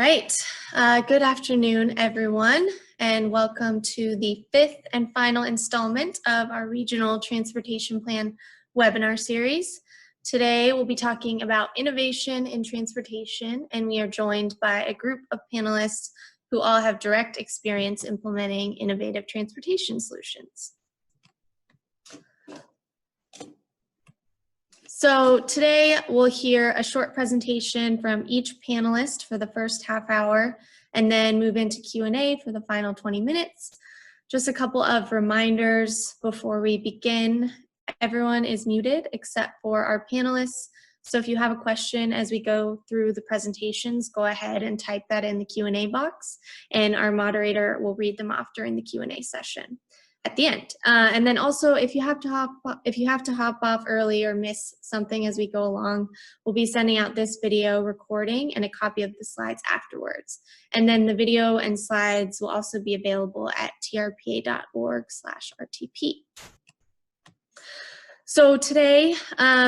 right. Good afternoon, everyone, and welcome to the fifth and final installment of our Regional Transportation Plan webinar series. Today, we'll be talking about innovation in transportation, and we are joined by a group of panelists who all have direct experience implementing innovative transportation solutions. So today we'll hear a short presentation from each panelist for the first half hour and then move into Q&A for the final 20 minutes. Just a couple of reminders before we begin. Everyone is muted except for our panelists. So if you have a question as we go through the presentations, go ahead and type that in the Q&A box, and our moderator will read them off during the Q&A session at the end. And then also, if you have to hop off early or miss something as we go along, we'll be sending out this video recording and a copy of the slides afterwards. And then the video and slides will also be available at trpa.org/RTP. So today,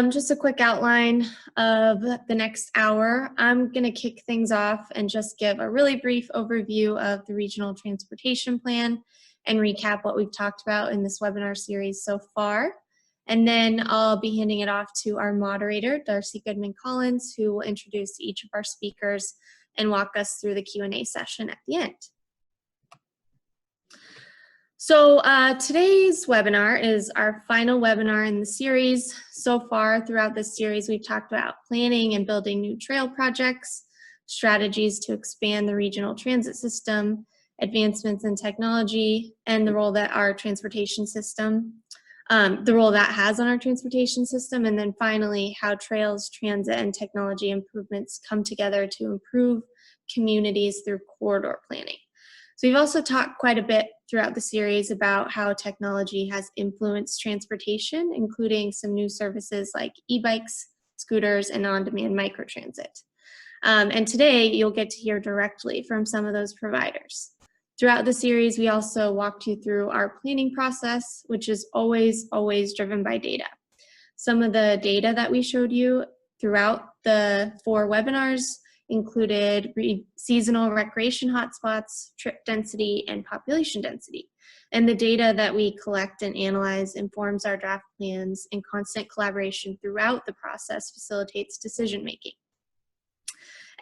just a quick outline of the next hour. I'm going to kick things off and just give a really brief overview of the Regional Transportation Plan and recap what we've talked about in this webinar series so far. And then I'll be handing it off to our moderator, Darcy Goodman-Collins, who will introduce each of our speakers and walk us through the Q&A session at the end. So today's webinar is our final webinar in the series. So far throughout this series, we've talked about planning and building new trail projects, strategies to expand the regional transit system, advancements in technology, and the role that our transportation system, the role that has on our transportation system, and then finally how trails, transit, and technology improvements come together to improve communities through corridor planning. So we've also talked quite a bit throughout the series about how technology has influenced transportation, including some new services like e-bikes, scooters, and on-demand microtransit. And today you'll get to hear directly from some of those providers. Throughout the series, we also walked you through our planning process, which is always driven by data. Some of the data that we showed you throughout the 4 webinars included seasonal recreation hotspots, trip density, and population density. And the data that we collect and analyze informs our draft plans, and constant collaboration throughout the process facilitates decision making.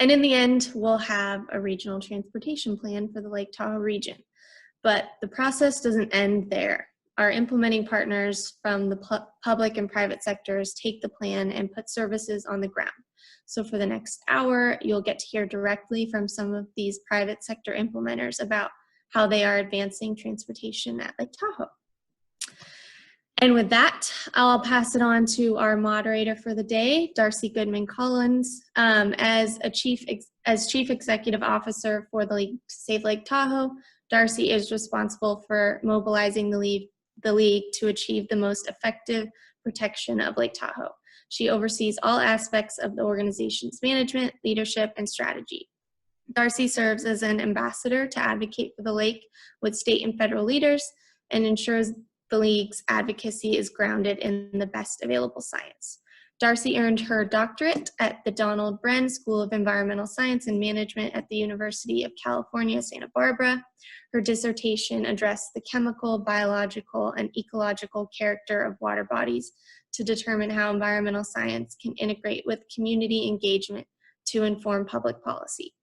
And in the end, we'll have a regional transportation plan for the Lake Tahoe region. But the process doesn't end there. Our implementing partners from the public and private sectors take the plan and put services on the ground. So for the next hour, you'll get to hear directly from some of these private sector implementers about how they are advancing transportation at Lake Tahoe. And with that, I'll pass it on to our moderator for the day, Darcy Goodman-Collins. As Chief Executive Officer for the League to Save Lake Tahoe, Darcy is responsible for mobilizing the league to achieve the most effective protection of Lake Tahoe. She oversees all aspects of the organization's management, leadership, and strategy. Darcy serves as an ambassador to advocate for the lake with state and federal leaders and ensures the League's advocacy is grounded in the best available science. Darcy earned her doctorate at the Donald Bren School of Environmental Science and Management at the University of California, Santa Barbara. Her dissertation addressed the chemical, biological, and ecological character of water bodies to determine how environmental science can integrate with community engagement to inform public policy.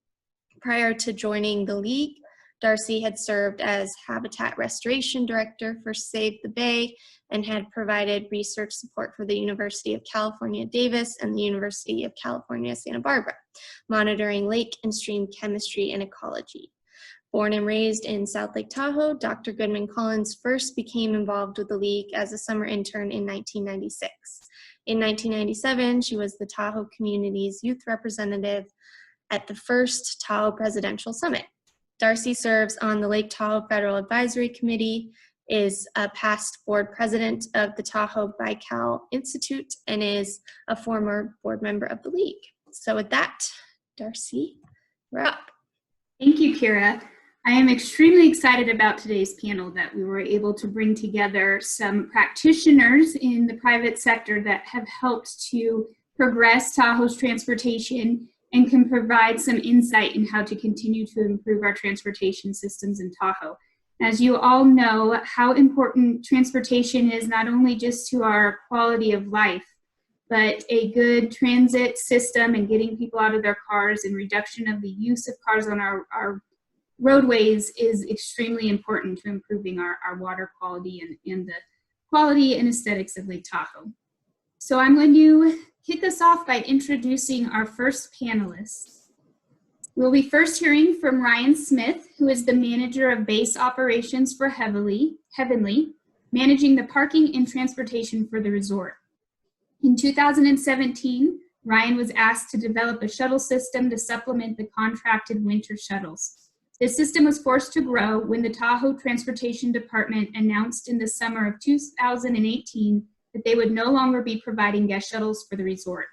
Prior to joining the League, Darcy had served as Habitat Restoration Director for Save the Bay and had provided research support for the University of California, Davis and the University of California, Santa Barbara, monitoring lake and stream chemistry and ecology. Born and raised in South Lake Tahoe, Dr. Goodman-Collins first became involved with the League as a summer intern in 1996. In 1997, she was the Tahoe community's youth representative at the first Tahoe Presidential Summit. Darcy serves on the Lake Tahoe Federal Advisory Committee, is a past board president of the Tahoe Baikal Institute, and is a former board member of the League. So with that, Darcy, we're up. Thank you, Kira. I am extremely excited about today's panel that we were able to bring together some practitioners in the private sector that have helped to progress Tahoe's transportation and can provide some insight in how to continue to improve our transportation systems in Tahoe. As you all know, how important transportation is not only just to our quality of life, but a good transit system and getting people out of their cars and reduction of the use of cars on our roadways is extremely important to improving our water quality and the quality and aesthetics of Lake Tahoe. So I'm going to kick us off by introducing our first panelists. We'll be first hearing from Ryan Smith, who is the manager of base operations for Heavenly, managing the parking and transportation for the resort. In 2017, Ryan was asked to develop a shuttle system to supplement the contracted winter shuttles. This system was forced to grow when the Tahoe Transportation Department announced in the summer of 2018 that they would no longer be providing guest shuttles for the resort.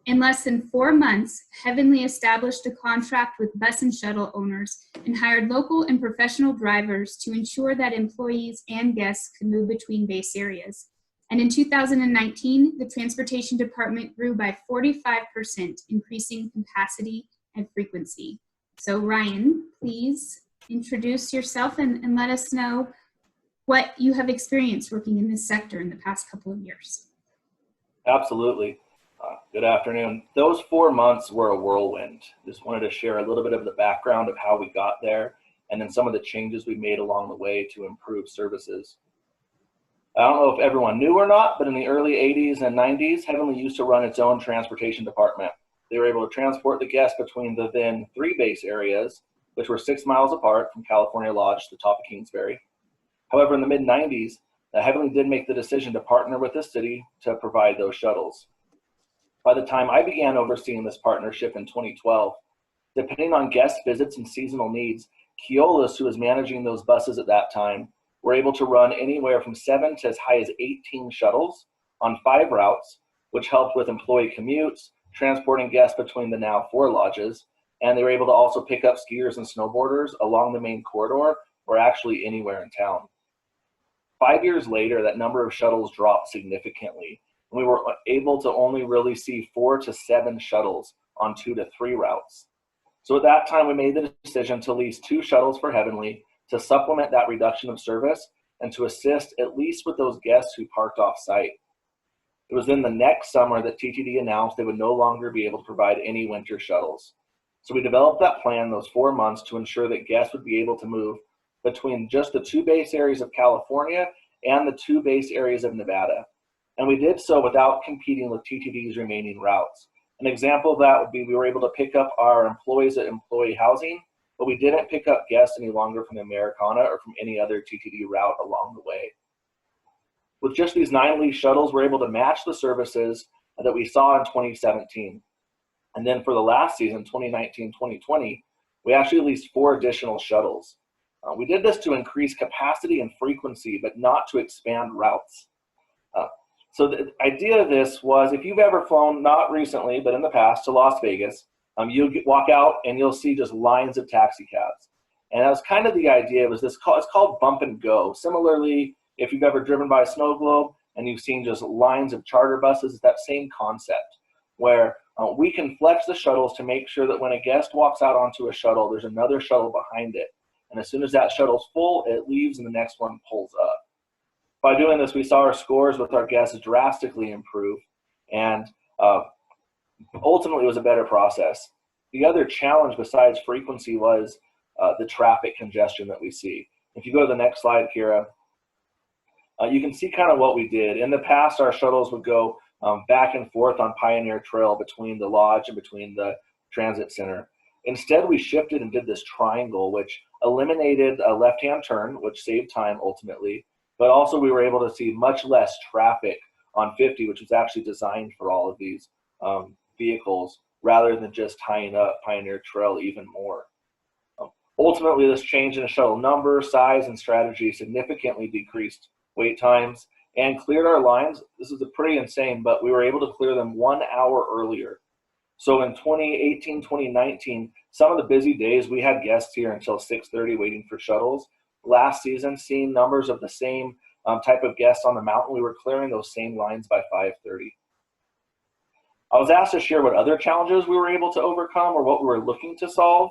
In less than 4 months, Heavenly established a contract with bus and shuttle owners and hired local and professional drivers to ensure that employees and guests could move between base areas. And in 2019, the Transportation Department grew by 45%, increasing capacity and frequency. So Ryan, please introduce yourself and let us know what you have experienced working in this sector in the past couple of years. Absolutely. Good afternoon. Those 4 months were a whirlwind. Just wanted to share a little bit of the background of how we got there and then some of the changes we made along the way to improve services. I don't know if everyone knew or not, but in the early 80s and 90s, Heavenly used to run its own transportation department. They were able to transport the guests between the then 3 base areas, which were 6 miles apart from California Lodge to the top of Kingsbury. However, in the mid-90s, Heavenly did make the decision to partner with the city to provide those shuttles. By the time I began overseeing this partnership in 2012, depending on guest visits and seasonal needs, Keolis, who was managing those buses at that time, were able to run anywhere from 7 to as high as 18 shuttles on 5 routes, which helped with employee commutes, transporting guests between the now 4 lodges, and they were able to also pick up skiers and snowboarders along the main corridor or actually anywhere in town. 5 years later, that number of shuttles dropped significantly. We were able to only really see 4 to 7 shuttles on 2 to 3 routes. So at that time, we made the decision to lease 2 shuttles for Heavenly to supplement that reduction of service and to assist at least with those guests who parked off site. It was then the next summer that TTD announced they would no longer be able to provide any winter shuttles. So we developed that plan those 4 months to ensure that guests would be able to move between just the 2 base areas of California and the 2 base areas of Nevada. And we did so without competing with TTD's remaining routes. An example of that would be we were able to pick up our employees at employee housing, but we didn't pick up guests any longer from the Americana or from any other TTD route along the way. With just these 9 leased shuttles, we're able to match the services that we saw in 2017. And then for the last season, 2019-2020, we actually leased 4 additional shuttles. We did this to increase capacity and frequency, but not to expand routes. So the idea of this was, if you've ever flown, not recently, but in the past, to Las Vegas, you'll walk out and you'll see just lines of taxi cabs. And that was kind of the idea. It's called bump and go. Similarly, if you've ever driven by a snow globe and you've seen just lines of charter buses, it's that same concept where we can flex the shuttles to make sure that when a guest walks out onto a shuttle, there's another shuttle behind it. And as soon as that shuttle's full, it leaves and the next one pulls up. By doing this, we saw our scores with our guests drastically improve, and ultimately it was a better process. The other challenge besides frequency was the traffic congestion that we see. If you go to the next slide, Kira, you can see kind of what we did. In the past, our shuttles would go back and forth on Pioneer Trail between the lodge and between the transit center. Instead, we shifted and did this triangle, which eliminated a left-hand turn, which saved time ultimately, but also we were able to see much less traffic on 50, which was actually designed for all of these vehicles, rather than just tying up Pioneer Trail even more. Ultimately, this change in the shuttle number, size, and strategy significantly decreased wait times and cleared our lines. This is pretty insane, but we were able to clear them 1 hour earlier. So in 2018, 2019, some of the busy days, we had guests here until 6:30 waiting for shuttles. Last season, seeing numbers of the same type of guests on the mountain, we were clearing those same lines by 5:30. I was asked to share what other challenges we were able to overcome or what we were looking to solve.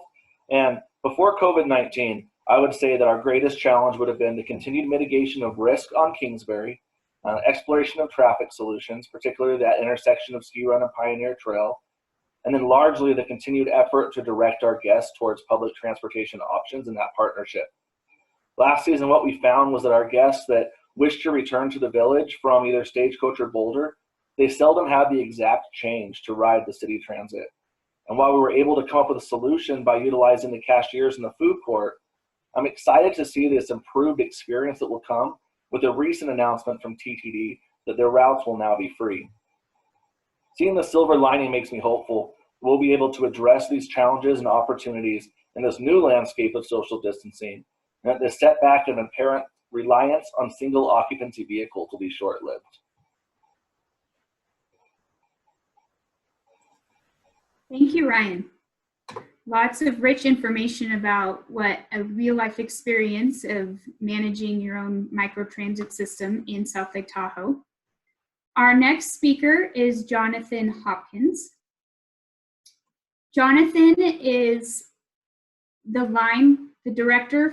And before COVID-19, I would say that our greatest challenge would have been the continued mitigation of risk on Kingsbury, exploration of traffic solutions, particularly that intersection of Ski Run and Pioneer Trail, and then largely the continued effort to direct our guests towards public transportation options in that partnership. Last season, what we found was that our guests that wished to return to the village from either Stagecoach or Boulder, they seldom had the exact change to ride the city transit. And while we were able to come up with a solution by utilizing the cashiers in the food court, I'm excited to see this improved experience that will come with a recent announcement from TTD that their routes will now be free. Seeing the silver lining makes me hopeful we'll be able to address these challenges and opportunities in this new landscape of social distancing, and that the setback of apparent reliance on single occupancy vehicles will be short-lived. Thank you, Ryan. Lots of rich information about what a real-life experience of managing your own microtransit system in South Lake Tahoe. Our next speaker is Jonathan Hopkins. Jonathan is the director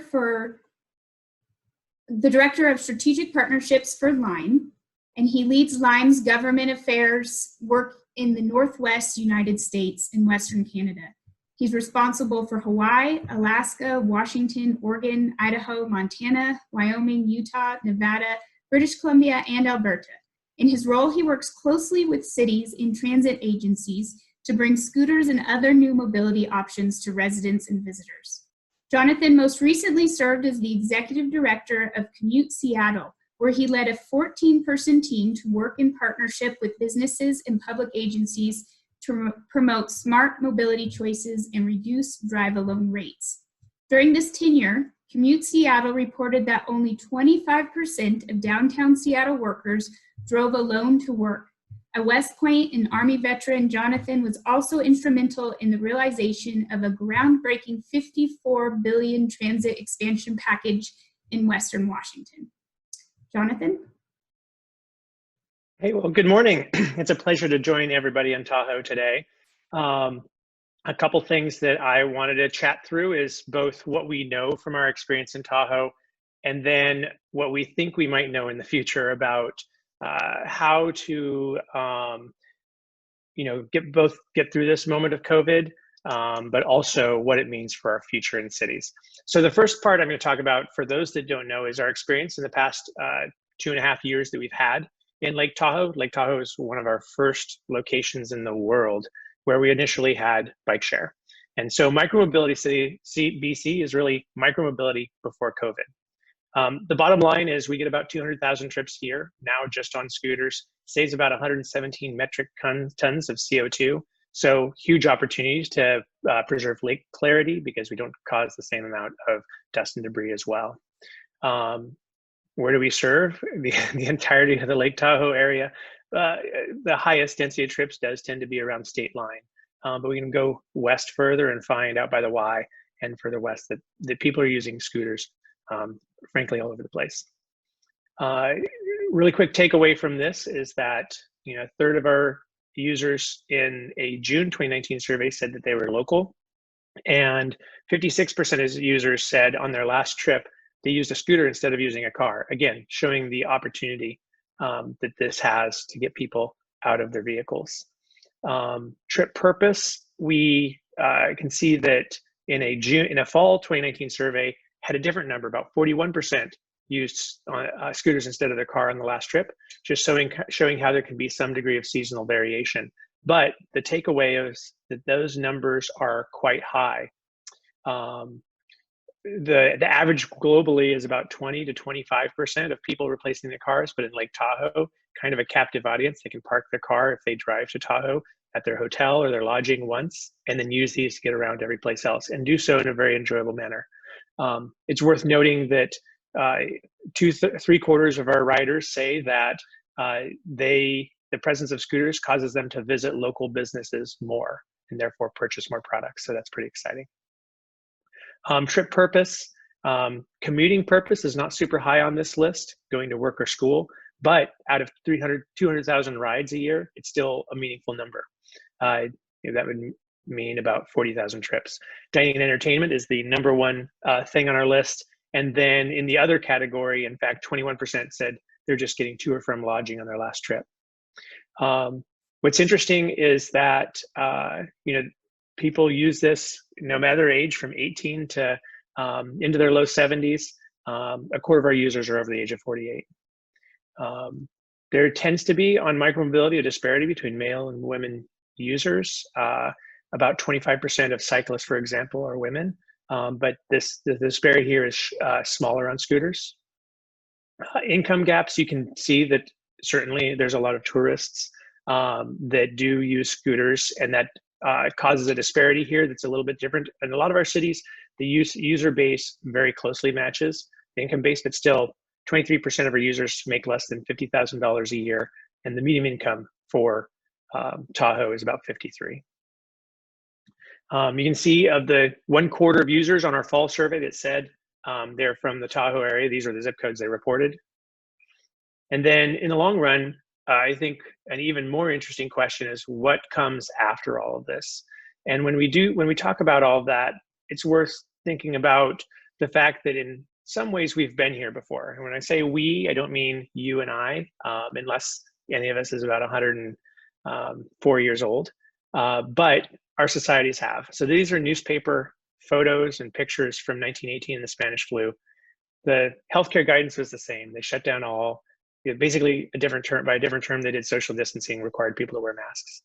of strategic partnerships for Lime, and he leads Lime's government affairs work in the Northwest United States and Western Canada. He's responsible for Hawaii, Alaska, Washington, Oregon, Idaho, Montana, Wyoming, Utah, Nevada, British Columbia, and Alberta. In his role, he works closely with cities and transit agencies to bring scooters and other new mobility options to residents and visitors. Jonathan most recently served as the executive director of Commute Seattle, where he led a 14-person team to work in partnership with businesses and public agencies to promote smart mobility choices and reduce drive-alone rates. During this tenure, Commute Seattle reported that only 25% of downtown Seattle workers drove alone to work. A West Point and Army veteran, Jonathan was also instrumental in the realization of a groundbreaking $54 billion transit expansion package in Western Washington. Jonathan? Hey, well, good morning. It's a pleasure to join everybody in Tahoe today. A couple things that I wanted to chat through is both what we know from our experience in Tahoe and then what we think we might know in the future about how to get through this moment of COVID, but also what it means for our future in cities. So the first part I'm going to talk about, for those that don't know, is our experience in the past 2.5 years that we've had in Lake Tahoe. Lake Tahoe is one of our first locations in the world where we initially had bike share. And so micromobility BC is really micromobility before COVID. The bottom line is we get about 200,000 trips a year now just on scooters, saves about 117 metric tons of CO2. So huge opportunities to preserve lake clarity because we don't cause the same amount of dust and debris as well. Where do we serve? The entirety of the Lake Tahoe area. The highest density of trips does tend to be around state line, but we can go west further and find out by the Y and further west that people are using scooters, frankly, all over the place. Really quick takeaway from this is that a third of our users in a June 2019 survey said that they were local, and 56% of users said on their last trip they used a scooter instead of using a car. Again, showing the opportunity that this has to get people out of their vehicles. Trip purpose, we can see that in a fall 2019 survey had a different number. About 41% used scooters instead of their car on the last trip, just showing how there can be some degree of seasonal variation. But the takeaway is that those numbers are quite high. The average globally is about 20 to 25% of people replacing their cars, but in Lake Tahoe, kind of a captive audience. They can park their car if they drive to Tahoe at their hotel or their lodging once, and then use these to get around every place else and do so in a very enjoyable manner. It's worth noting that 3/4 of our riders say that the presence of scooters causes them to visit local businesses more and therefore purchase more products. So that's pretty exciting. Trip purpose, commuting purpose is not super high on this list, going to work or school, but out of 200,000 rides a year, it's still a meaningful number. that would mean about 40,000 trips. Dining and entertainment is the number one thing on our list. And then in the other category, in fact, 21% said they're just getting to or from lodging on their last trip. What's interesting is that, people use this no matter age, from 18 to into their low 70s. A quarter of our users are over the age of 48. There tends to be on micromobility a disparity between male and women users. About 25% of cyclists, for example, are women, but the disparity here is smaller on scooters. Income gaps, you can see that certainly there's a lot of tourists that do use scooters, and that causes a disparity here that's a little bit different. In a lot of our cities, the user base very closely matches the income base, but still 23% of our users make less than $50,000 a year, and the median income for Tahoe is about 53. You can see of the 1/4 of users on our fall survey that said they're from the Tahoe area. These are the zip codes they reported. And then in the long run, I think an even more interesting question is what comes after all of this. And when we talk about all of that, it's worth thinking about the fact that in some ways we've been here before. And when I say we, I don't mean you and I, unless any of us is about 104 years old, but our societies have. So these are newspaper photos and pictures from 1918, the Spanish flu. The healthcare guidance was the same. They shut down all, basically a different term, by a different term, they did social distancing, required people to wear masks.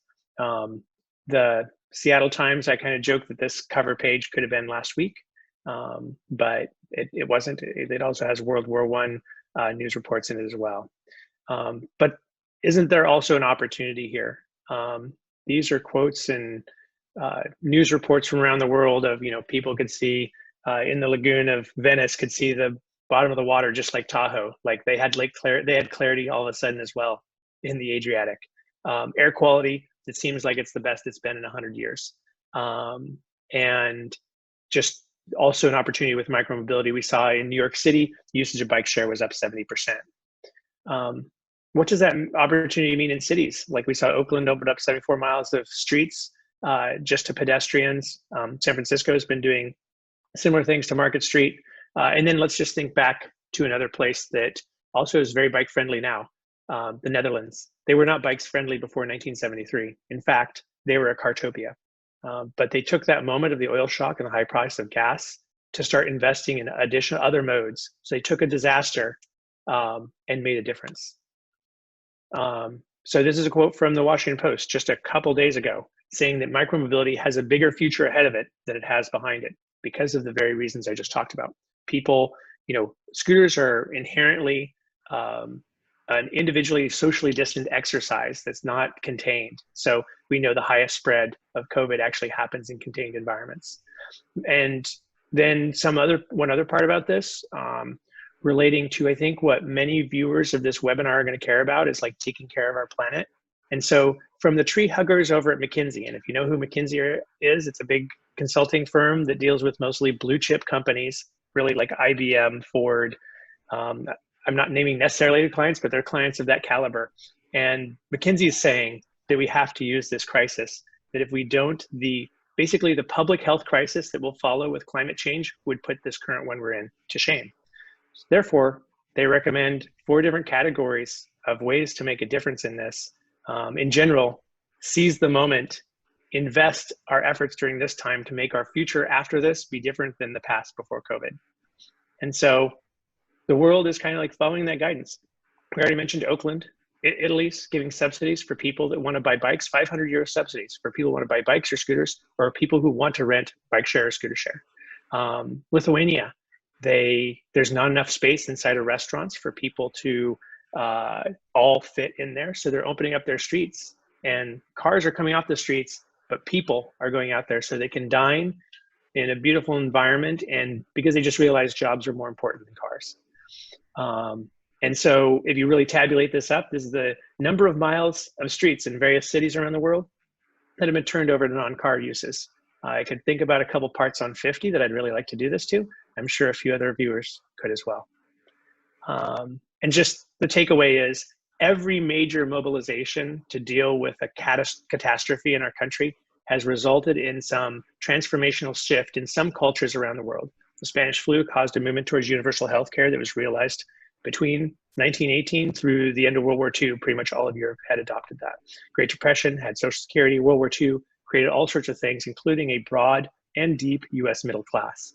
The Seattle Times, I kind of joked that this cover page could have been last week, but it wasn't. It also has World War I news reports in it as well. But isn't there also an opportunity here? These are quotes and news reports from around the world of, people could see in the lagoon of Venice, could see the bottom of the water just like Tahoe. Like they had clarity all of a sudden as well in the Adriatic. Air quality, it seems like it's the best it's been in 100 years. And just also an opportunity with micromobility. We saw in New York City, usage of bike share was up 70%. What does that opportunity mean in cities? Like we saw Oakland opened up 74 miles of streets just to pedestrians. San Francisco has been doing similar things to Market Street. And then let's just think back to another place that also is very bike friendly now, the Netherlands. They were not bikes friendly before 1973. In fact, they were a cartopia. But they took that moment of the oil shock and the high price of gas to start investing in additional other modes. So they took a disaster and made a difference. So this is a quote from the Washington Post just a couple days ago, saying that micromobility has a bigger future ahead of it than it has behind it because of the very reasons I just talked about. People, scooters are inherently an individually socially distant exercise that's not contained. So we know the highest spread of COVID actually happens in contained environments. And then one other part about this, relating to, I think, what many viewers of this webinar are going to care about is like taking care of our planet. And so from the tree huggers over at McKinsey, and if you know who McKinsey is, it's a big consulting firm that deals with mostly blue chip companies, really like IBM, Ford. I'm not naming necessarily the clients, but they're clients of that caliber. And McKinsey is saying that we have to use this crisis, that if we don't, basically the public health crisis that will follow with climate change would put this current one we're in to shame. Therefore, they recommend 4 different categories of ways to make a difference in this. In general, seize the moment, invest our efforts during this time to make our future after this be different than the past before COVID. And so the world is kind of like following that guidance. We already mentioned Oakland, Italy's giving subsidies for people that want to buy bikes, 500 euro subsidies for people who want to buy bikes or scooters, or people who want to rent bike share or scooter share. Lithuania, there's not enough space inside of restaurants for people to all fit in there. So they're opening up their streets, and cars are coming off the streets, but people are going out there so they can dine in a beautiful environment, and because they just realized jobs are more important than cars. And so if you really tabulate this up, this is the number of miles of streets in various cities around the world that have been turned over to non-car uses. I could think about a couple parts on 50 that I'd really like to do this to. I'm sure a few other viewers could as well. And just the takeaway is every major mobilization to deal with a catastrophe in our country has resulted in some transformational shift in some cultures around the world. The Spanish flu caused a movement towards universal health care that was realized between 1918 through the end of World War II. Pretty much all of Europe had adopted that. Great Depression had Social Security. World War II created all sorts of things, including a broad and deep US middle class.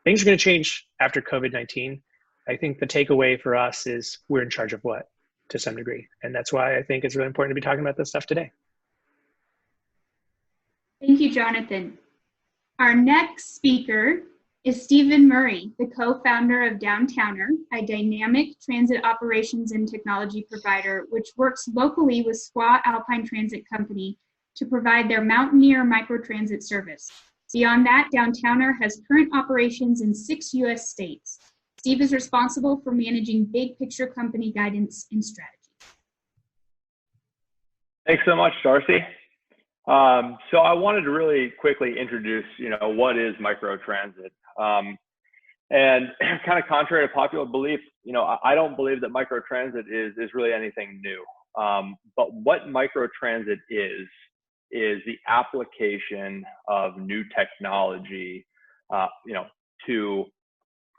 Things are going to change after COVID-19. I think the takeaway for us is we're in charge of what, to some degree. And that's why I think it's really important to be talking about this stuff today. Thank you, Jonathan. Our next speaker is Stephen Murray, the co-founder of Downtowner, a dynamic transit operations and technology provider which works locally with Squaw Alpine Transit Company to provide their Mountaineer microtransit service. Beyond that, Downtowner has current operations in 6 US states. Steve is responsible for managing big picture company guidance and strategy. Thanks so much, Darcy. So I wanted to really quickly introduce, what is microtransit. And kind of contrary to popular belief, I don't believe that microtransit is really anything new. But what microtransit is the application of new technology, to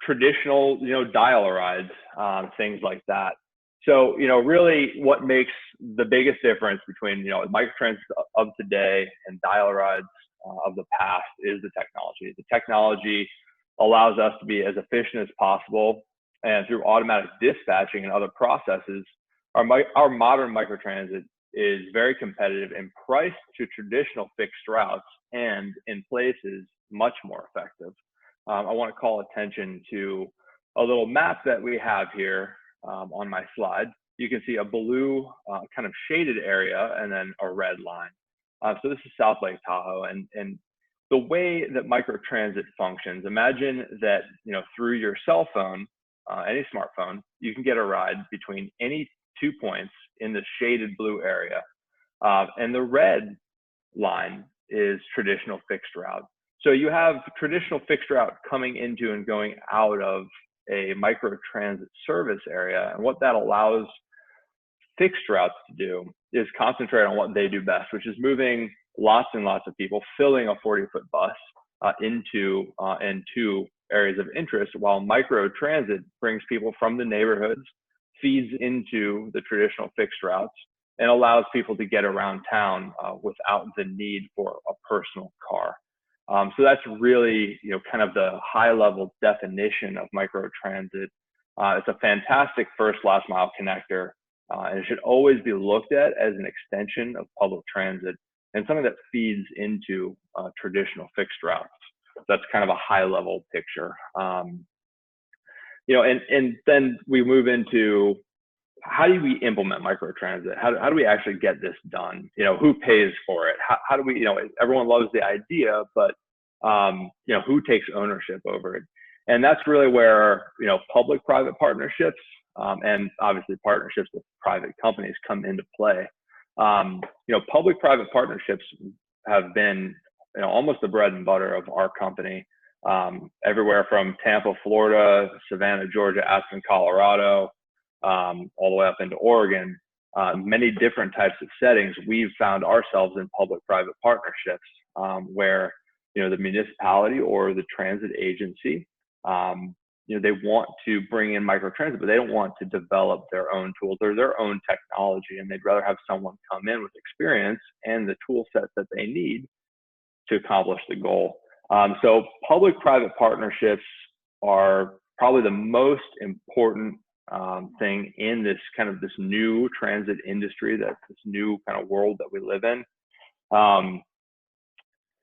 traditional, dial rides, things like that. So, really what makes the biggest difference between, microtransit of today and dial rides of the past is the technology. The technology allows us to be as efficient as possible, and through automatic dispatching and other processes, our modern microtransit is very competitive and priced to traditional fixed routes, and in places much more effective. I want to call attention to a little map that we have here on my slide. You can see a blue kind of shaded area and then a red line. So this is South Lake Tahoe, and the way that microtransit functions, imagine that through your cell phone, any smartphone, you can get a ride between any 2 points in the shaded blue area. And the red line is traditional fixed route. So you have traditional fixed route coming into and going out of a microtransit service area. And what that allows fixed routes to do is concentrate on what they do best, which is moving lots and lots of people, filling a 40-foot bus into and to areas of interest, while microtransit brings people from the neighborhoods, feeds into the traditional fixed routes, and allows people to get around town without the need for a personal car. So that's really, kind of the high-level definition of microtransit. It's a fantastic first last mile connector, and it should always be looked at as an extension of public transit and something that feeds into traditional fixed routes. That's kind of a high-level picture. And then we move into how do we implement microtransit? How do we actually get this done? Who pays for it? How do we, everyone loves the idea, but, who takes ownership over it? And that's really where, public-private partnerships and obviously partnerships with private companies come into play. Public-private partnerships have been, almost the bread and butter of our company. Everywhere from Tampa, Florida, Savannah, Georgia, Aspen, Colorado, all the way up into Oregon, many different types of settings, we've found ourselves in public-private partnerships where, the municipality or the transit agency, they want to bring in microtransit, but they don't want to develop their own tools or their own technology, and they'd rather have someone come in with experience and the tool sets that they need to accomplish the goal. So public-private partnerships are probably the most important thing in this kind of this new transit industry, that this new kind of world that we live in.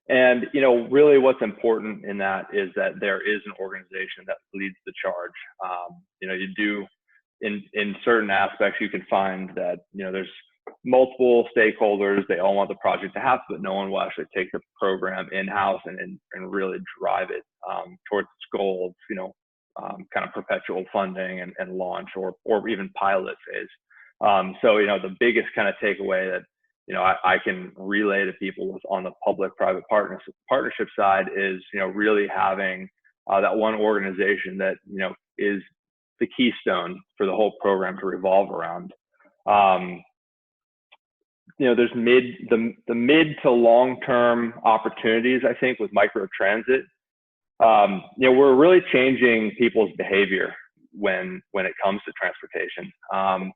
And really what's important in that is that there is an organization that leads the charge. You do in certain aspects, you can find that, there's multiple stakeholders, they all want the project to happen, but no one will actually take the program in-house and really drive it towards its goal of, kind of perpetual funding and launch or even pilot phase. So, the biggest kind of takeaway that, I can relay to people on the public-private partnership side is, really having that one organization that, is the keystone for the whole program to revolve around. You know, there's the mid to long-term opportunities, I think, with microtransit. You know, we're really changing people's behavior when it comes to transportation.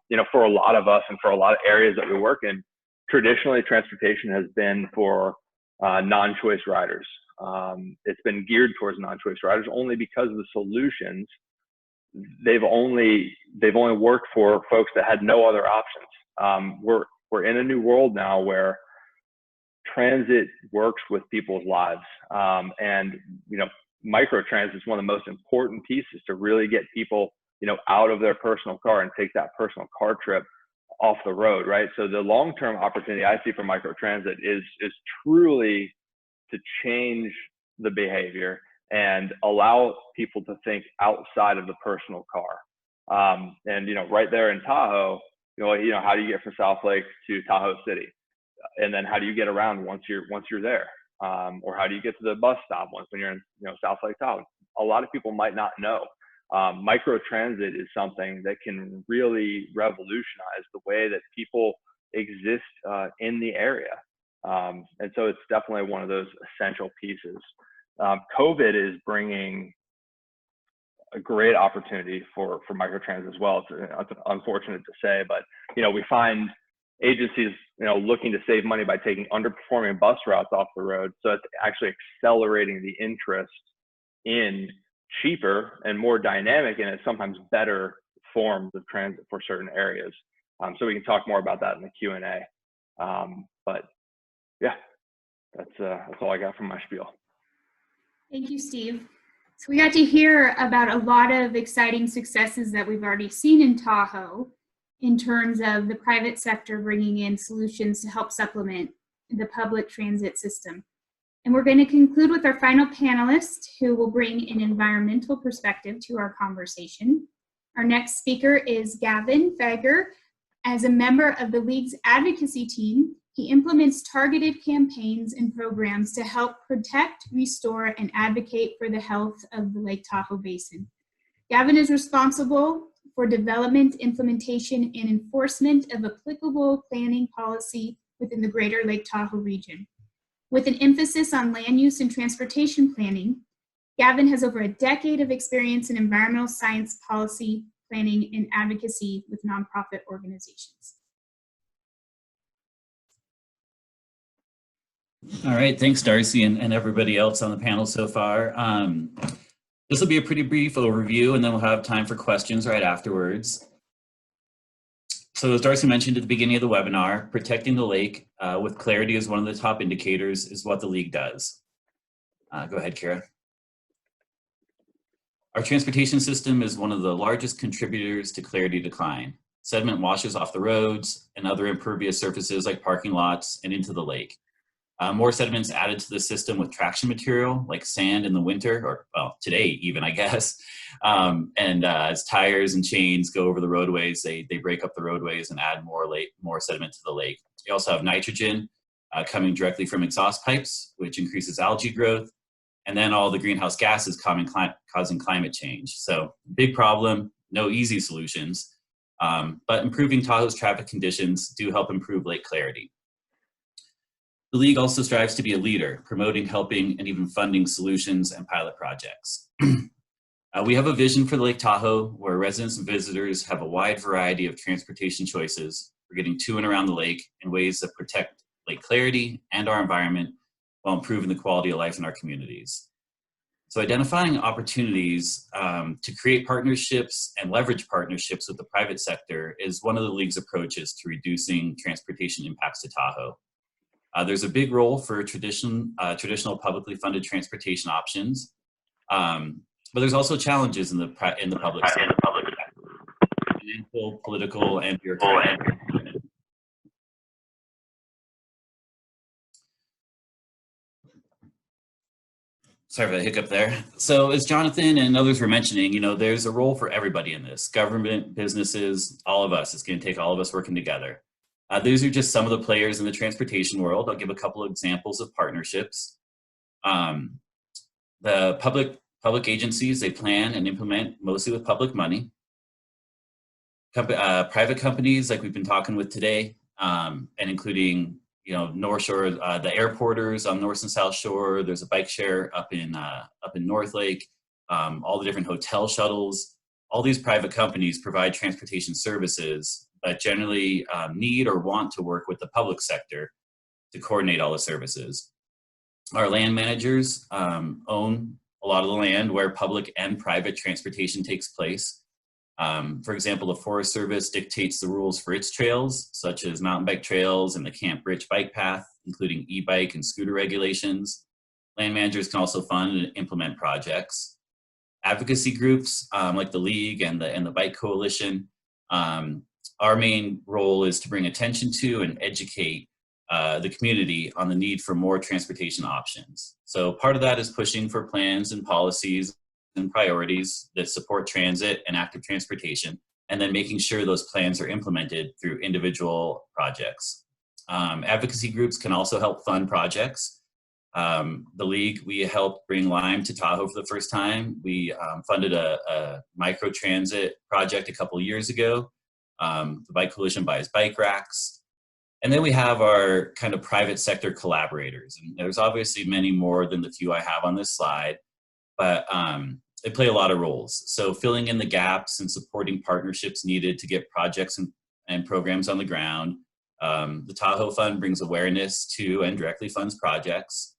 You know, for a lot of us and for a lot of areas that we work in, traditionally transportation has been for non-choice riders. It's been geared towards non-choice riders only because of the solutions. They've only worked for folks that had no other options. We're in a new world now where transit works with people's lives, and you know, microtransit is one of the most important pieces to really get people, you know, out of their personal car and take that personal car trip off the road, right? So the long-term opportunity I see for microtransit is truly to change the behavior and allow people to think outside of the personal car. And you know, right there in Tahoe, you know, how do you get from South Lake to Tahoe City? And then how do you get around once you're there? Or how do you get to the bus stop when you're in, you know, South Lake Tahoe? A lot of people might not know. Microtransit is something that can really revolutionize the way that people exist in the area. And so it's definitely one of those essential pieces. COVID is bringing a great opportunity for microtransit as well. It's unfortunate to say, but you know, we find agencies, you know, looking to save money by taking underperforming bus routes off the road. So it's actually accelerating the interest in cheaper and more dynamic and sometimes better forms of transit for certain areas. So we can talk more about that in the Q&A. But yeah, that's all I got from my spiel. Thank you, Steve. So we got to hear about a lot of exciting successes that we've already seen in Tahoe in terms of the private sector bringing in solutions to help supplement the public transit system. And we're going to conclude with our final panelist, who will bring an environmental perspective to our conversation. Our next speaker is Gavin Feiger. As a member of the League's advocacy team, he implements targeted campaigns and programs to help protect, restore, and advocate for the health of the Lake Tahoe Basin. Gavin is responsible for development, implementation, and enforcement of applicable planning policy within the greater Lake Tahoe region. With an emphasis on land use and transportation planning, Gavin has over a decade of experience in environmental science policy, planning, and advocacy with nonprofit organizations. All right, thanks, Darcy, and everybody else on the panel so far. This will be a pretty brief overview, and then we'll have time for questions right afterwards. So as Darcy mentioned at the beginning of the webinar, protecting the lake with clarity is one of the top indicators is what the League does. Go ahead, Kara. Our transportation system is one of the largest contributors to clarity decline. Sediment washes off the roads and other impervious surfaces like parking lots and into the lake. More sediments added to the system with traction material like sand in the winter, or well, today even, I guess. As tires and chains go over the roadways, they break up the roadways and add more sediment to the lake. You also have nitrogen coming directly from exhaust pipes, which increases algae growth, and then all the greenhouse gases causing climate change. So big problem, no easy solutions, but improving Tahoe's traffic conditions do help improve lake clarity. The League also strives to be a leader, promoting, helping, and even funding solutions and pilot projects. We have a vision for Lake Tahoe where residents and visitors have a wide variety of transportation choices for getting to and around the lake in ways that protect lake clarity and our environment while improving the quality of life in our communities. So identifying opportunities to create partnerships and leverage partnerships with the private sector is one of the League's approaches to reducing transportation impacts to Tahoe. There's a big role for traditional publicly funded transportation options, but there's also challenges in the public sector, financial, political, and bureaucratic. Sorry for the hiccup there. So as Jonathan and others were mentioning, you know, there's a role for everybody in this, government, businesses, all of us. It's going to take all of us working together. These are just some of the players in the transportation world. I'll give a couple of examples of partnerships. The public agencies, they plan and implement mostly with public money. private companies like we've been talking with today, and including, you know, North Shore, the airporters on North and South Shore. There's a bike share up in North Lake, all the different hotel shuttles. All these private companies provide transportation services, but generally need or want to work with the public sector to coordinate all the services. Our land managers own a lot of the land where public and private transportation takes place. For example, the Forest Service dictates the rules for its trails, such as mountain bike trails and the Camp Rich bike path, including e-bike and scooter regulations. Land managers can also fund and implement projects. Advocacy groups like the League and the Bike Coalition, our main role is to bring attention to and educate the community on the need for more transportation options. So part of that is pushing for plans and policies and priorities that support transit and active transportation, and then making sure those plans are implemented through individual projects. Advocacy groups can also help fund projects. The League, we helped bring Lime to Tahoe for the first time. We funded a micro-transit project a couple of years ago. The Bike Coalition buys bike racks. And then we have our kind of private sector collaborators. And there's obviously many more than the few I have on this slide, but they play a lot of roles. So filling in the gaps and supporting partnerships needed to get projects and programs on the ground. The Tahoe Fund brings awareness to and directly funds projects.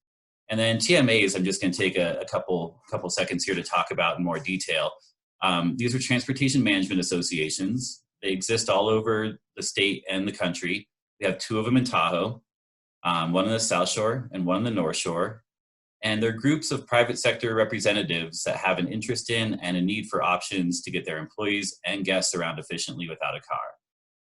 And then TMAs, I'm just going to take a couple seconds here to talk about in more detail. These are transportation management associations. They exist all over the state and the country. We have 2 of them in Tahoe, one on the South Shore and one on the North Shore. And they're groups of private sector representatives that have an interest in and a need for options to get their employees and guests around efficiently without a car.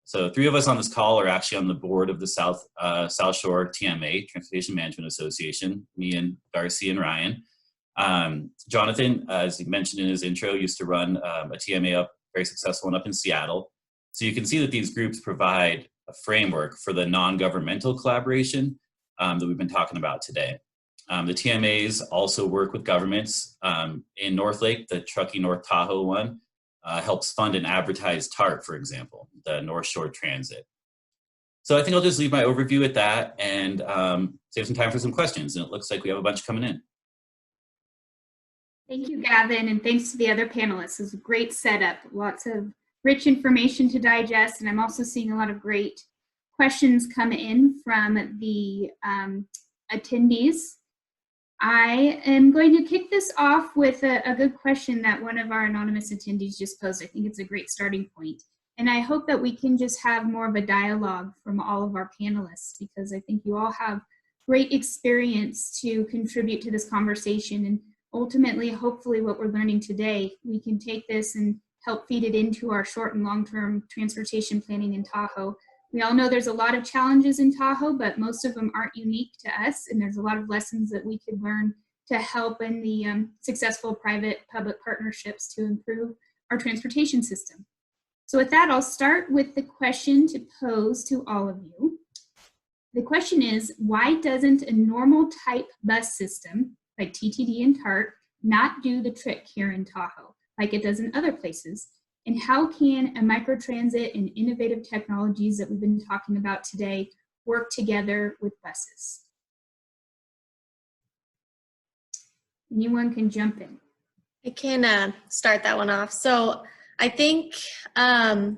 So 3 of us on this call are actually on the board of the South Shore TMA, Transportation Management Association, me and Darcy and Ryan. Jonathan, as he mentioned in his intro, used to run a TMA very successful one up in Seattle. So you can see that these groups provide a framework for the non-governmental collaboration that we've been talking about today. The TMAs also work with governments. In North Lake, the Truckee North Tahoe one helps fund and advertise TARP, for example, the North Shore Transit. So I think I'll just leave my overview at that and save some time for some questions. And it looks like we have a bunch coming in. Thank you, Gavin, and thanks to the other panelists. It was a great setup, lots of rich information to digest, and I'm also seeing a lot of great questions come in from the attendees. I am going to kick this off with a good question that one of our anonymous attendees just posed. I think it's a great starting point. And I hope that we can just have more of a dialogue from all of our panelists, because I think you all have great experience to contribute to this conversation. And ultimately, hopefully what we're learning today, we can take this and help feed it into our short and long-term transportation planning in Tahoe. We all know there's a lot of challenges in Tahoe, but most of them aren't unique to us, and there's a lot of lessons that we could learn to help in the successful private-public partnerships to improve our transportation system. So with that, I'll start with the question to pose to all of you. The question is, why doesn't a normal type bus system, like TTD and TARP, not do the trick here in Tahoe, like it does in other places? And how can a microtransit and innovative technologies that we've been talking about today work together with buses? Anyone can jump in. I can start that one off. So I think I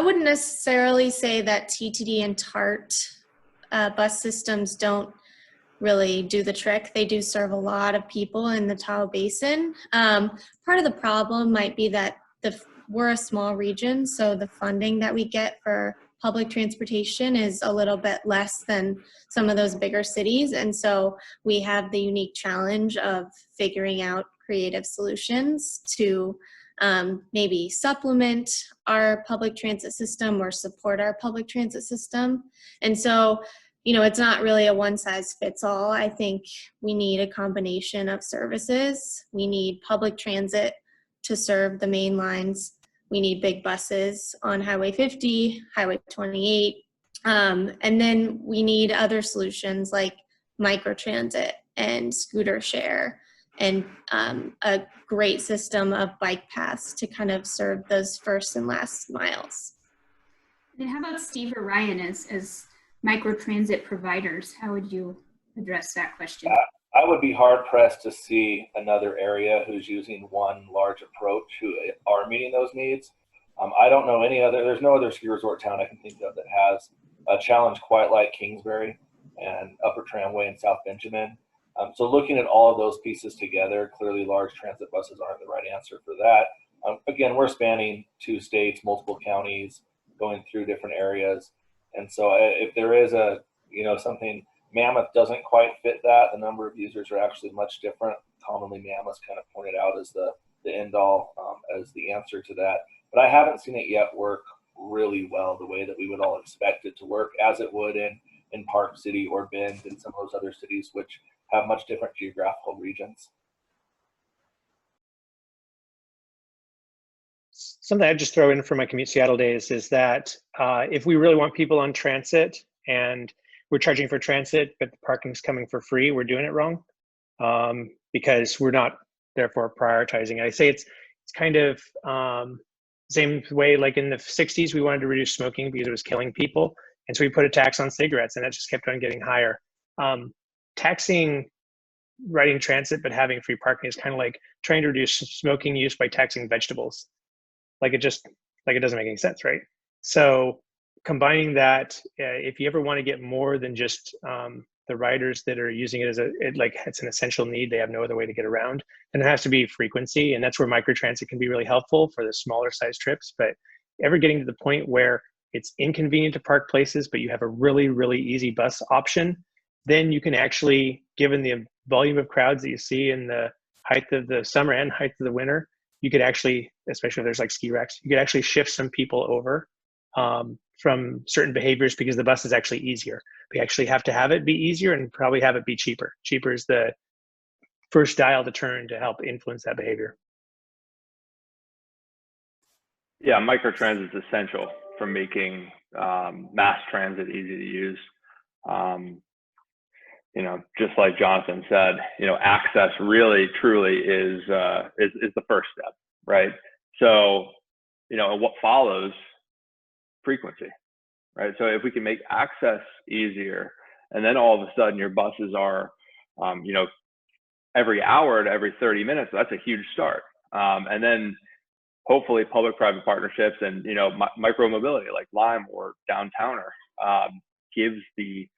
wouldn't necessarily say that TTD and TART bus systems don't really do the trick. They do serve a lot of people in the Tahoe Basin. Part of the problem might be that we're a small region, so the funding that we get for public transportation is a little bit less than some of those bigger cities, and so we have the unique challenge of figuring out creative solutions to maybe supplement our public transit system or support our public transit system. And so, you know, it's not really a one-size-fits-all. I think we need a combination of services. We need public transit to serve the main lines. We need big buses on Highway 50, Highway 28, and then we need other solutions like microtransit and scooter share and a great system of bike paths to kind of serve those first and last miles. And how about Steve or Ryan as microtransit providers? How would you address that question? I would be hard pressed to see another area who's using one large approach who are meeting those needs. I don't know any other, there's no other ski resort town I can think of that has a challenge quite like Kingsbury and Upper Tramway and South Benjamin. So looking at all of those pieces together, clearly large transit buses aren't the right answer for that. Again, we're spanning 2 states, multiple counties, going through different areas. And so if there is a, something, Mammoth doesn't quite fit that. The number of users are actually much different. Commonly Mammoth's kind of pointed out as the end all, as the answer to that. But I haven't seen it yet work really well the way that we would all expect it to work, as it would in Park City or Bend and some of those other cities which have much different geographical regions. Something I'd just throw in from my Commute Seattle days is that if we really want people on transit and we're charging for transit, but the parking's coming for free, we're doing it wrong, because we're not therefore prioritizing. I say it's kind of same way like in the 60s, we wanted to reduce smoking because it was killing people. And so we put a tax on cigarettes and that just kept on getting higher. Taxing riding transit but having free parking is kind of like trying to reduce smoking use by taxing vegetables. It doesn't make any sense, right? So combining that, if you ever want to get more than just the riders that are using it as it's an essential need, they have no other way to get around, then it has to be frequency, and that's where microtransit can be really helpful for the smaller size trips. But ever getting to the point where it's inconvenient to park places, but you have a really, really easy bus option, then you can actually, given the volume of crowds that you see in the height of the summer and height of the winter, you could actually, especially if there's like ski racks, you could actually shift some people over from certain behaviors because the bus is actually easier. We actually have to have it be easier and probably have it be cheaper. Cheaper is the first dial to turn to help influence that behavior. Yeah, microtransit is essential for making mass transit easy to use. Just like Jonathan said, access really, truly is the first step, right? So, what follows? Frequency, right? So if we can make access easier, and then all of a sudden your buses are, every hour to every 30 minutes, that's a huge start. And then hopefully public-private partnerships and, micro mobility like Lime or Downtowner gives the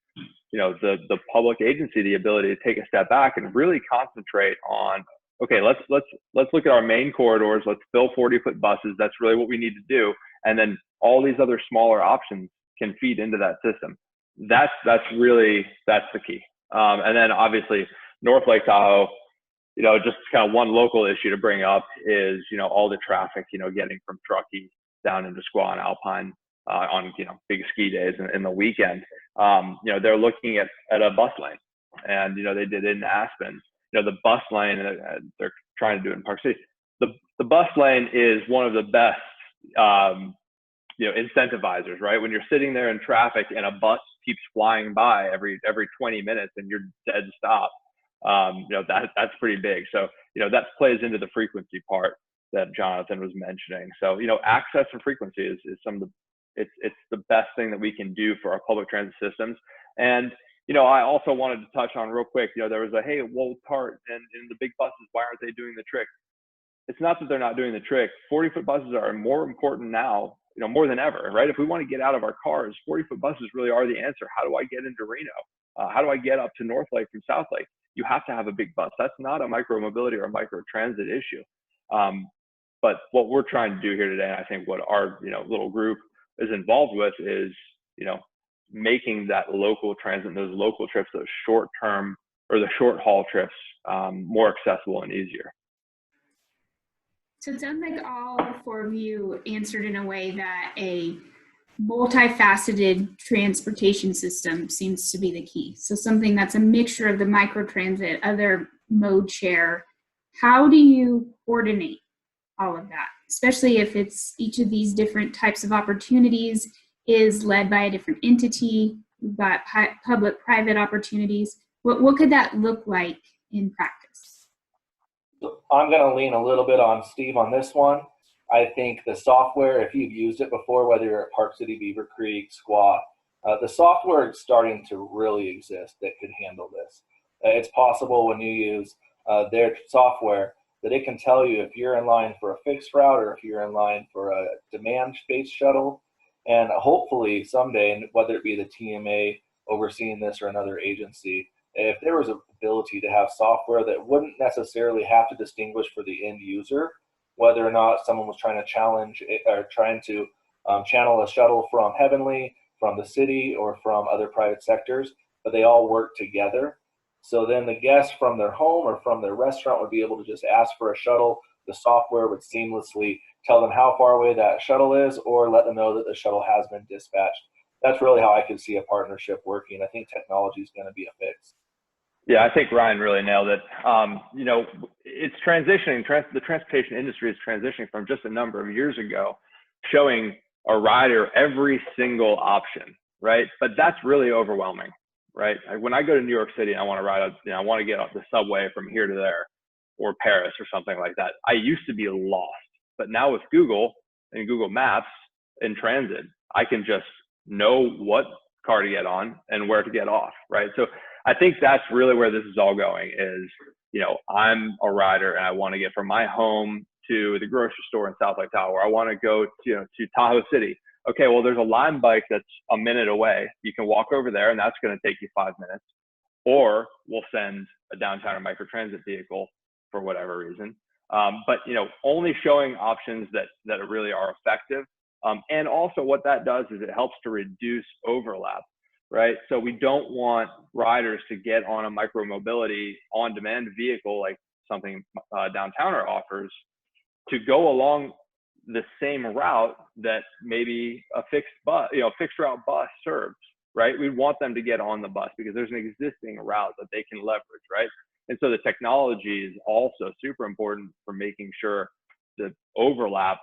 public agency the ability to take a step back and really concentrate on, okay, let's look at our main corridors, let's fill 40-foot buses. That's really what we need to do. And then all these other smaller options can feed into that system. That's the key. And then obviously North Lake Tahoe, just kind of one local issue to bring up is, all the traffic, getting from Truckee down into Squaw and Alpine on, big ski days and in the weekend. They're looking at a bus lane, and, they did it in Aspen. The bus lane, they're trying to do it in Park City. The bus lane is one of the best, incentivizers, right? When you're sitting there in traffic and a bus keeps flying by every 20 minutes and you're dead stop, that's pretty big. So, that plays into the frequency part that Jonathan was mentioning. So, access and frequency is some of it's the best thing that we can do for our public transit systems. And, I also wanted to touch on real quick, there was hey, Wold Tart and in the big buses, why aren't they doing the trick? It's not that they're not doing the trick. 40-foot buses are more important now, more than ever, right? If we want to get out of our cars, 40-foot buses really are the answer. How do I get into Reno? How do I get up to North Lake from South Lake? You have to have a big bus. That's not a micro mobility or a micro transit issue. But what we're trying to do here today, and I think what our little group is involved with is, making that local transit, those local trips, those short-term or the short-haul trips more accessible and easier. So it sounds like all 4 of you answered in a way that a multifaceted transportation system seems to be the key. So something that's a mixture of the microtransit, other mode share. How do you coordinate all of that? Especially if it's each of these different types of opportunities is led by a different entity. We've got public-private opportunities. What could that look like in practice? So I'm going to lean a little bit on Steve on this one. I think the software, if you've used it before, whether you're at Park City, Beaver Creek, Squaw, the software is starting to really exist that could handle this. It's possible when you use their software that it can tell you if you're in line for a fixed route or if you're in line for a demand-based shuttle. And hopefully someday, whether it be the TMA overseeing this or another agency, if there was an ability to have software that wouldn't necessarily have to distinguish for the end user whether or not someone was trying to challenge or trying to channel a shuttle from Heavenly, from the city, or from other private sectors, but they all work together. So then the guest from their home or from their restaurant would be able to just ask for a shuttle. The software would seamlessly tell them how far away that shuttle is or let them know that the shuttle has been dispatched. That's really how I could see a partnership working. I think technology is going to be a fix. Yeah, I think Ryan really nailed it. You know, it's transitioning, the transportation industry is transitioning from just a number of years ago, showing a rider every single option, right? But that's really overwhelming, right? When I go to New York City and I want to ride, I want to get off the subway from here to there or Paris or something like that. I used to be lost, but now with Google and Google Maps and transit, I can just know what car to get on and where to get off, right? So I think that's really where this is all going is, you know, I'm a rider and I want to get from my home to the grocery store in South Lake Tahoe, or I want to go to Tahoe City. Okay, well, there's a Lime bike that's a minute away. You can walk over there and that's going to take you 5 minutes. Or we'll send a downtown microtransit vehicle for whatever reason. But, you know, only showing options that really are effective. And also what that does is it helps to reduce overlap, right? So we don't want riders to get on a micromobility on-demand vehicle like something Downtowner offers to go along the same route that maybe a fixed route bus serves, right? We want them to get on the bus because there's an existing route that they can leverage, right? And so the technology is also super important for making sure the overlap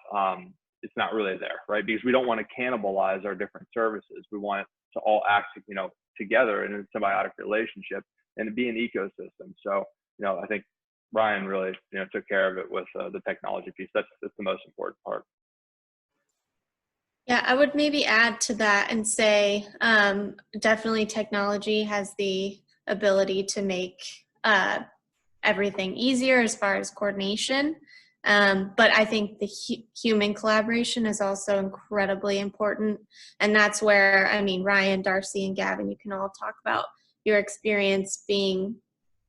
it's not really there, right? Because we don't want to cannibalize our different services. We want it to all act, you know, together in a symbiotic relationship and be an ecosystem. So, you know, I think Ryan really, you know, took care of it with the technology piece. That's the most important part. Yeah, I would maybe add to that and say definitely technology has the ability to make everything easier as far as coordination. But I think the human collaboration is also incredibly important. And that's where, I mean, Ryan, Darcy, and Gavin, you can all talk about your experience being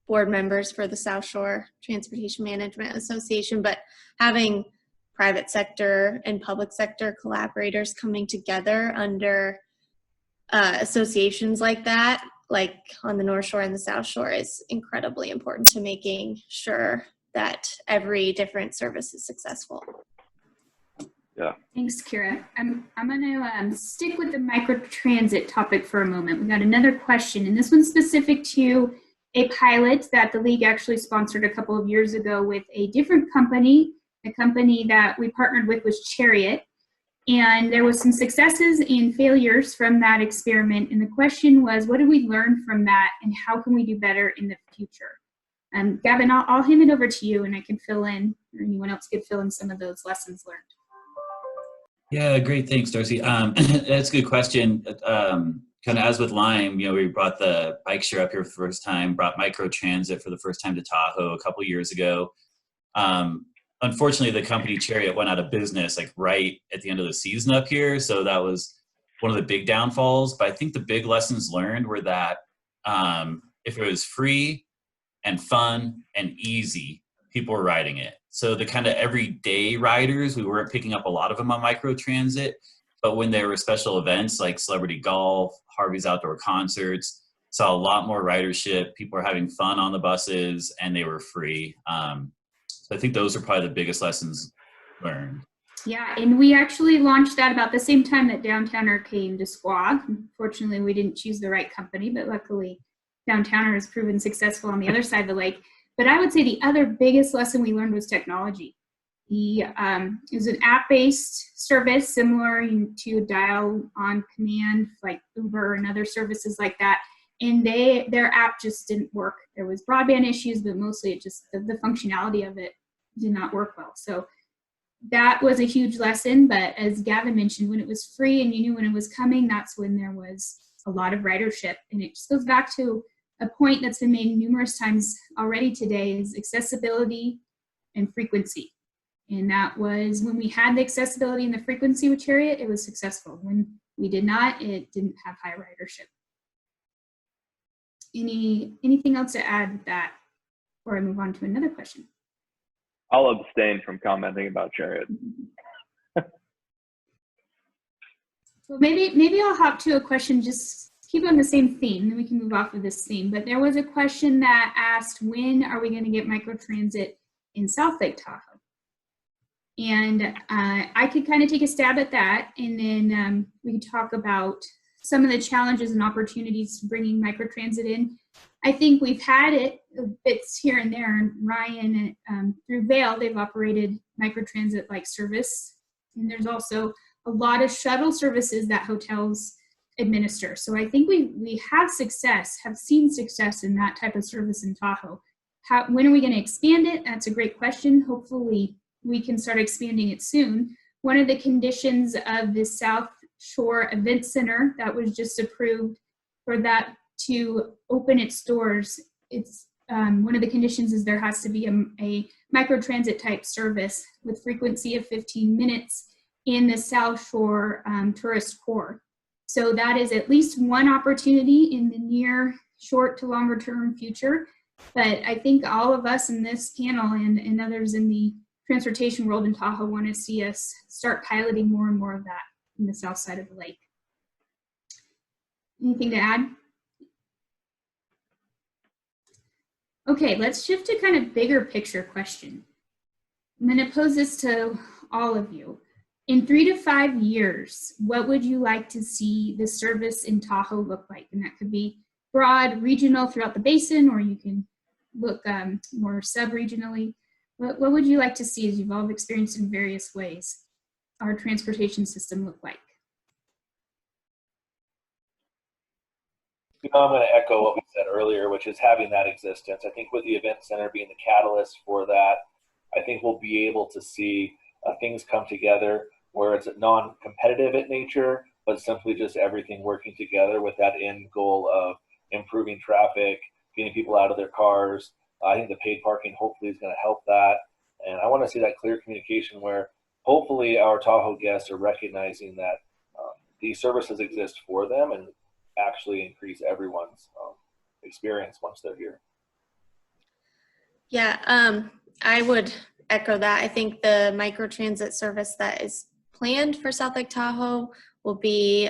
board members for the South Shore Transportation Management Association, but having private sector and public sector collaborators coming together under associations like that, like on the North Shore and the South Shore, is incredibly important to making sure that every different service is successful. Yeah. Thanks, Kira. I'm going to stick with the microtransit topic for a moment. We got another question, and this one's specific to a pilot that the league actually sponsored a couple of years ago with a different company. The company that we partnered with was Chariot, and there was some successes and failures from that experiment. And the question was, what did we learn from that, and how can we do better in the future? Gavin, I'll hand it over to you, and I can fill in, or anyone else could fill in some of those lessons learned. Yeah, great. Thanks, Darcy. That's a good question. Kind of as with Lime, you know, we brought the bike share up here for the first time, brought microtransit for the first time to Tahoe a couple years ago. Unfortunately, the company Chariot went out of business like right at the end of the season up here. So that was one of the big downfalls. But I think the big lessons learned were that if it was free and fun and easy, people were riding it. So the kind of everyday riders, we weren't picking up a lot of them on microtransit, but when there were special events like Celebrity Golf, Harvey's Outdoor Concerts, saw a lot more ridership. People were having fun on the buses and they were free. So I think those are probably the biggest lessons learned. Yeah, and we actually launched that about the same time that Downtowner came to Squaw. Unfortunately, we didn't choose the right company, but luckily Downtowner has proven successful on the other side of the lake. But I would say the other biggest lesson we learned was technology. It was an app-based service similar to dial on command like Uber and other services like that. and their app just didn't work. There was broadband issues, but mostly it just, the functionality of it did not work well. So that was a huge lesson, but as Gavin mentioned, when it was free and you knew when it was coming, that's when there was a lot of ridership. And it just goes back to a point that's been made numerous times already today, is accessibility and frequency. And that was when we had the accessibility and the frequency with Chariot, it was successful. When we did not, it didn't have high ridership. Anything else to add with that before I move on to another question? I'll abstain from commenting about Chariot. Well, maybe I'll hop to a question, just keep on the same theme, then we can move off of this theme. But there was a question that asked, when are we going to get microtransit in South Lake Tahoe? And I could kind of take a stab at that, and then we can talk about some of the challenges and opportunities to bringing microtransit in. I think we've had it bits here and there, and Ryan through Vail, they've operated microtransit-like service. And there's also a lot of shuttle services that hotels administer. So I think we have seen success in that type of service in Tahoe. When are we going to expand it? That's a great question. Hopefully we can start expanding it soon. One of the conditions of the South Shore Event Center that was just approved for that to open its doors, it's one of the conditions is there has to be a microtransit type service with frequency of 15 minutes in the South Shore tourist core. So that is at least one opportunity in the near, short to longer term future. But I think all of us in this panel and others in the transportation world in Tahoe want to see us start piloting more and more of that in the south side of the lake. Anything to add? Okay, let's shift to kind of bigger picture question. I'm going to pose this to all of you. In 3 to 5 years, what would you like to see the service in Tahoe look like? And that could be broad, regional throughout the basin, or you can look more sub-regionally. What would you like to see, as you've all experienced in various ways, our transportation system look like? You know, I'm going to echo what we said earlier, which is having that existence. I think with the event center being the catalyst for that, I think we'll be able to see things come together where it's non-competitive in nature, but simply just everything working together with that end goal of improving traffic, getting people out of their cars. I think the paid parking hopefully is going to help that. And I want to see that clear communication where hopefully our Tahoe guests are recognizing that these services exist for them and actually increase everyone's experience once they're here. Yeah, I would echo that. I think the microtransit service that is planned for South Lake Tahoe will be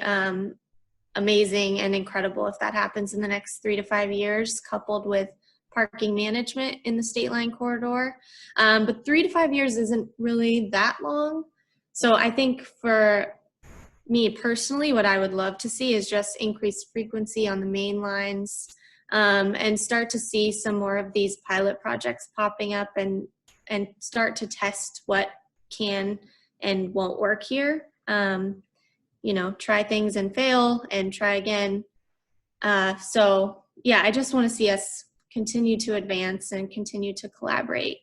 amazing and incredible if that happens in the next 3 to 5 years, coupled with parking management in the state line corridor. But 3 to 5 years isn't really that long. So I think for me personally, what I would love to see is just increased frequency on the main lines, and start to see some more of these pilot projects popping up and start to test what can and won't work here. You know, try things and fail and try again. So yeah, I just want to see us continue to advance and continue to collaborate.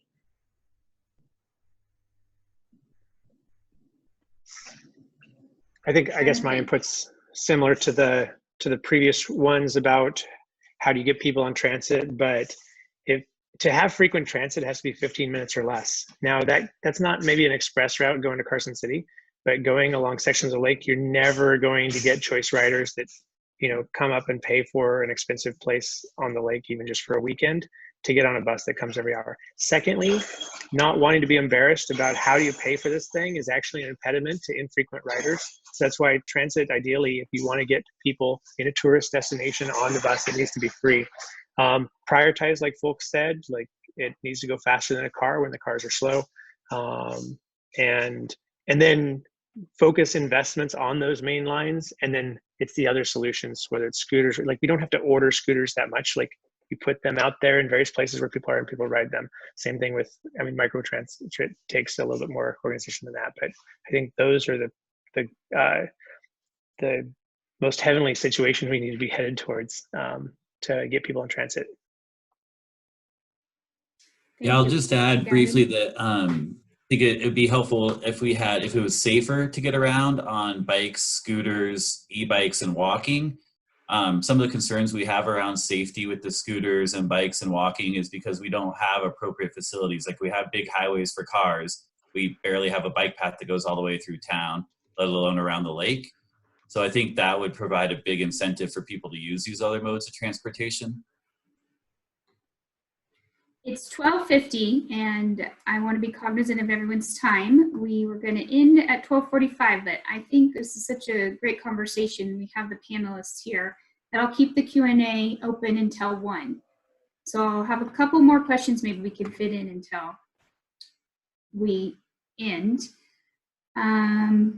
I guess my input's similar to the previous ones about how do you get people on transit, but to have frequent transit, it has to be 15 minutes or less. Now that's not maybe an express route going to Carson City, but going along sections of lake, you're never going to get choice riders that, you know, come up and pay for an expensive place on the lake, even just for a weekend, to get on a bus that comes every hour. Secondly, not wanting to be embarrassed about how do you pay for this thing is actually an impediment to infrequent riders. So that's why transit, ideally, if you want to get people in a tourist destination on the bus, it needs to be free. Prioritize, like folks said, like it needs to go faster than a car when the cars are slow. And then focus investments on those main lines. And then it's the other solutions, whether it's scooters, like we don't have to order scooters that much. Like you put them out there in various places where people are and people ride them. Same thing with, I mean, microtransit takes a little bit more organization than that, but I think those are the most heavenly situation we need to be headed towards to get people in transit. Yeah, I'll just add Gavin. briefly that I think it would be helpful if it was safer to get around on bikes, scooters, e-bikes, and walking. Some of the concerns we have around safety with the scooters and bikes and walking is because we don't have appropriate facilities. Like we have big highways for cars. We barely have a bike path that goes all the way through town, let alone around the lake. So I think that would provide a big incentive for people to use these other modes of transportation. It's 12:50, and I want to be cognizant of everyone's time. We were going to end at 12:45, but I think this is such a great conversation. We have the panelists here that I'll keep the Q&A open until 1. So I'll have a couple more questions maybe we can fit in until we end.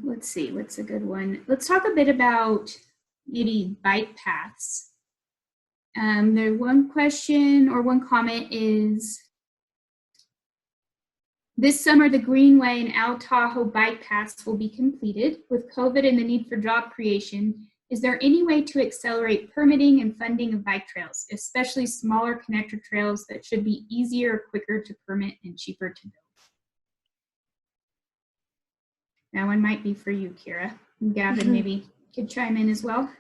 Let's see, what's a good one? Let's talk a bit about maybe bike paths. The one question or one comment is, this summer the Greenway and Al Tahoe bike paths will be completed. With COVID and the need for job creation, is there any way to accelerate permitting and funding of bike trails, especially smaller connector trails that should be easier or quicker to permit and cheaper to build? That one might be for you, Kira. And Gavin maybe could chime in as well.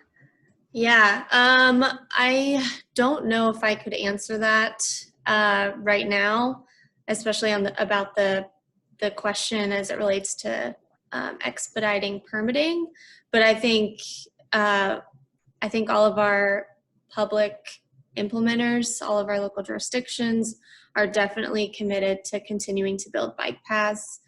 Yeah, I don't know if I could answer that right now, especially on about the question as it relates to expediting permitting. But I think all of our public implementers, all of our local jurisdictions are definitely committed to continuing to build bike paths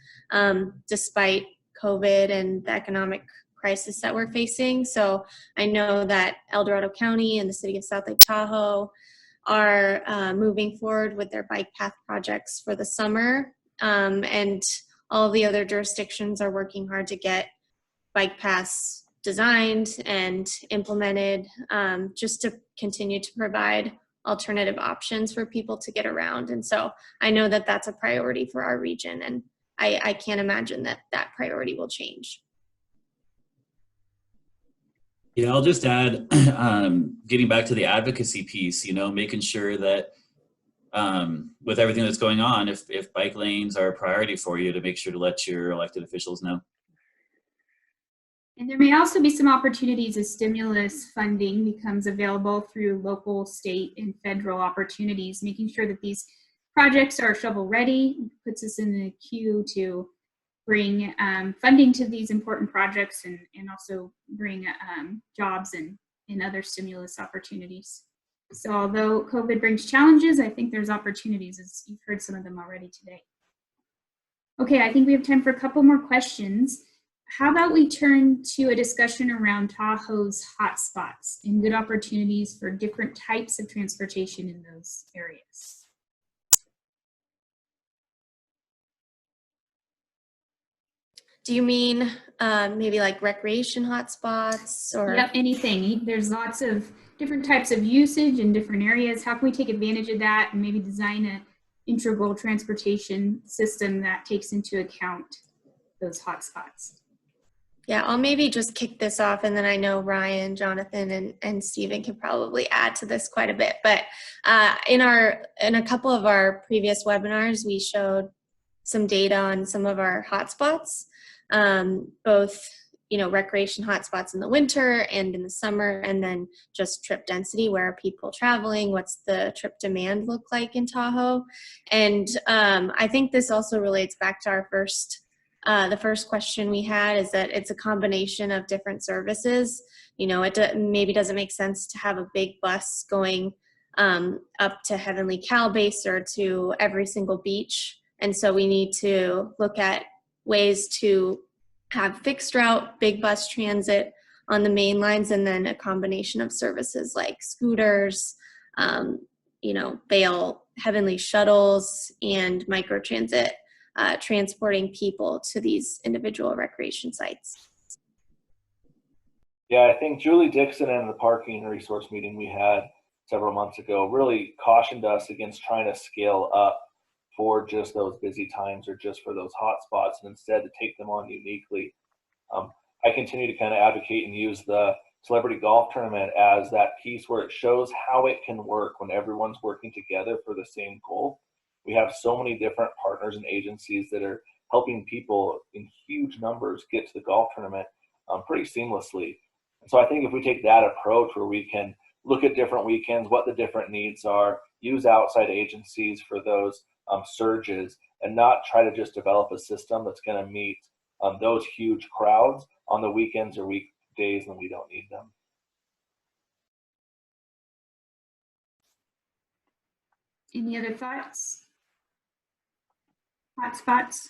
despite COVID and the economic crisis that we're facing. So I know that El Dorado County and the city of South Lake Tahoe are moving forward with their bike path projects for the summer. And all the other jurisdictions are working hard to get bike paths designed and implemented just to continue to provide alternative options for people to get around. And so I know that that's a priority for our region, and I can't imagine that that priority will change. Yeah, I'll just add, getting back to the advocacy piece, you know, making sure that with everything that's going on, if bike lanes are a priority for you, to make sure to let your elected officials know. And there may also be some opportunities as stimulus funding becomes available through local, state, and federal opportunities, making sure that these projects are shovel ready, puts us in the queue to bring funding to these important projects and also bring jobs and other stimulus opportunities. So although COVID brings challenges, I think there's opportunities, as you've heard some of them already today. Okay, I think we have time for a couple more questions. How about we turn to a discussion around Tahoe's hotspots and good opportunities for different types of transportation in those areas? Do you mean maybe like recreation hotspots or? Yep, anything. There's lots of different types of usage in different areas. How can we take advantage of that and maybe design an integral transportation system that takes into account those hotspots? Yeah, I'll maybe just kick this off, and then I know Ryan, Jonathan, and Stephen can probably add to this quite a bit. But in a couple of our previous webinars, we showed some data on some of our hotspots, both recreation hotspots in the winter and in the summer, and then just trip density. Where are people traveling? What's the trip demand look like in Tahoe? And I think this also relates back to our the first question we had, is that it's a combination of different services. It maybe doesn't make sense to have a big bus going up to Heavenly Cal Base or to every single beach. And so we need to look at ways to have fixed route, big bus transit on the main lines, and then a combination of services like scooters, Vail Heavenly shuttles, and microtransit, transporting people to these individual recreation sites. Yeah, I think Julie Dixon in the parking resource meeting we had several months ago really cautioned us against trying to scale up for just those busy times or just for those hot spots, and instead to take them on uniquely. I continue to kind of advocate and use the celebrity golf tournament as that piece where it shows how it can work when everyone's working together for the same goal. We have so many different partners and agencies that are helping people in huge numbers get to the golf tournament pretty seamlessly. And so I think if we take that approach where we can look at different weekends, what the different needs are, use outside agencies for those surges, and not try to just develop a system that's going to meet those huge crowds on the weekends or weekdays when we don't need them. Any other thoughts? Hotspots?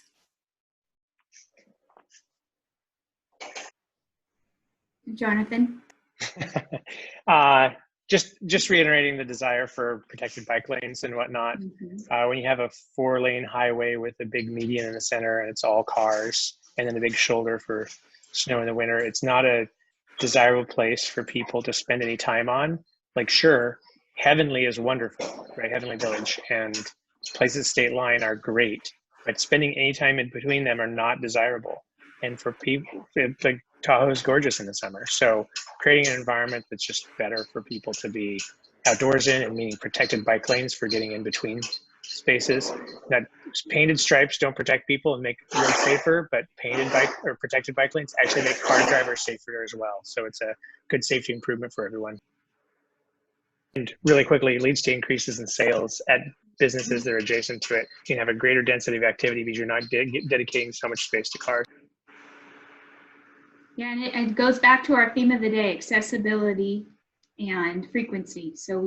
Jonathan? Just reiterating the desire for protected bike lanes and whatnot. When you have a 4-lane highway with a big median in the center and it's all cars, and then a big shoulder for snow in the winter, it's not a desirable place for people to spend any time on. Like, sure, Heavenly is wonderful, right? Heavenly Village and places State Line are great, but spending any time in between them are not desirable. And for people, like, Tahoe is gorgeous in the summer. So creating an environment that's just better for people to be outdoors in, and meaning protected bike lanes for getting in between spaces. That painted stripes don't protect people and make roads safer, but painted bike or protected bike lanes actually make car drivers safer as well. So it's a good safety improvement for everyone. And really quickly, it leads to increases in sales at businesses that are adjacent to it. You can have a greater density of activity because you're not dedicating so much space to cars. Yeah, and it goes back to our theme of the day, accessibility and frequency. So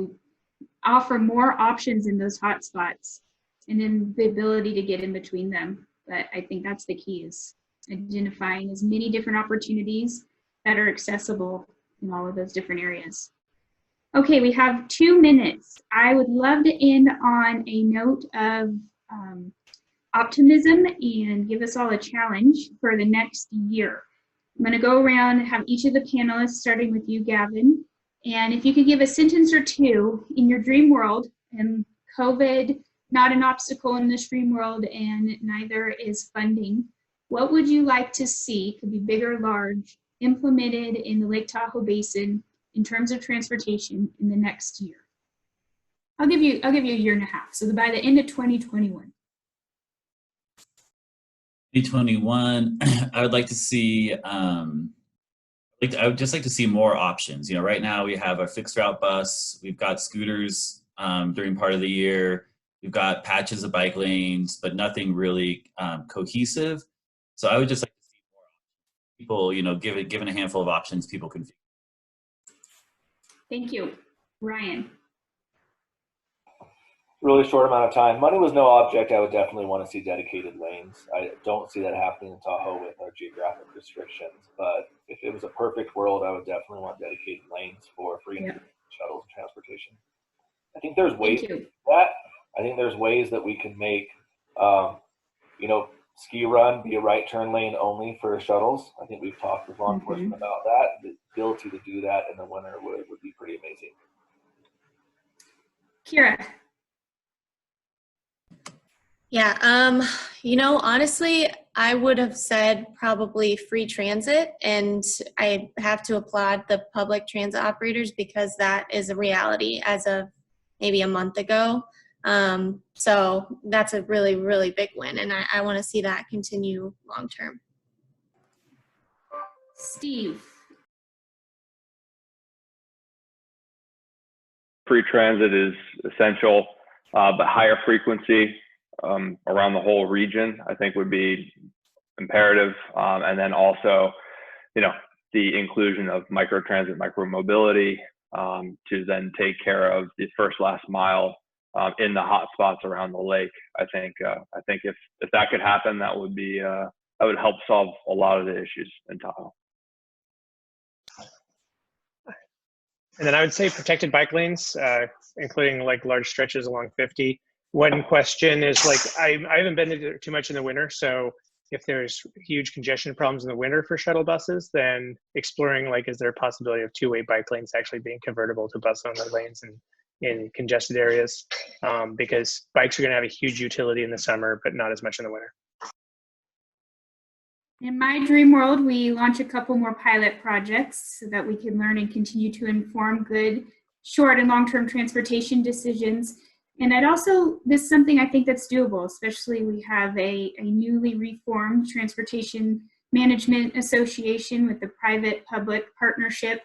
we offer more options in those hotspots and then the ability to get in between them. But I think that's the key, is identifying as many different opportunities that are accessible in all of those different areas. Okay, we have 2 minutes. I would love to end on a note of optimism and give us all a challenge for the next year. I'm going to go around and have each of the panelists, starting with you, Gavin. And if you could give a sentence or two in your dream world, and COVID, not an obstacle in this dream world, and neither is funding, what would you like to see, could be big or large, implemented in the Lake Tahoe Basin in terms of transportation in the next year? I'll give you a year and a half. So by the end of 2021. 2021, I would like to see, I would just like to see more options. You know, right now we have a fixed route bus, we've got scooters during part of the year, we've got patches of bike lanes, but nothing really cohesive. So I would just like to see more people, you know, given a handful of options, people can. Thank you. Ryan. Really short amount of time. Money was no object. I would definitely want to see dedicated lanes. I don't see that happening in Tahoe with our geographic restrictions, but if it was a perfect world, I would definitely want dedicated lanes for free shuttles and transportation. I think there's ways to do that. I think there's ways that we can make, you know, ski run be a right turn lane only for shuttles. I think we've talked with law enforcement about that. The ability to do that in the winter would be pretty amazing. Kira. Yeah, you know, honestly, I would have said probably free transit, and I have to applaud the public transit operators because that is a reality as of maybe a month ago. So that's a really, really big win, and I want to see that continue long term. Steve. Free transit is essential, but higher frequency around the whole region, I think, would be imperative. And then also, you know, the inclusion of microtransit, micromobility to then take care of the first last mile in the hot spots around the lake. I think if that could happen, that would be that would help solve a lot of the issues in Tahoe. And then I would say protected bike lanes, including like large stretches along 50. One question is, like, I haven't been there too much in the winter, so if there's huge congestion problems in the winter for shuttle buses, then exploring, like, is there a possibility of two-way bike lanes actually being convertible to bus-only lanes in congested areas? Because bikes are going to have a huge utility in the summer, but not as much in the winter. In my dream world, we launch a couple more pilot projects so that we can learn and continue to inform good short and long-term transportation decisions. And this is something I think that's doable, especially we have a newly reformed Transportation Management Association with the private-public partnership.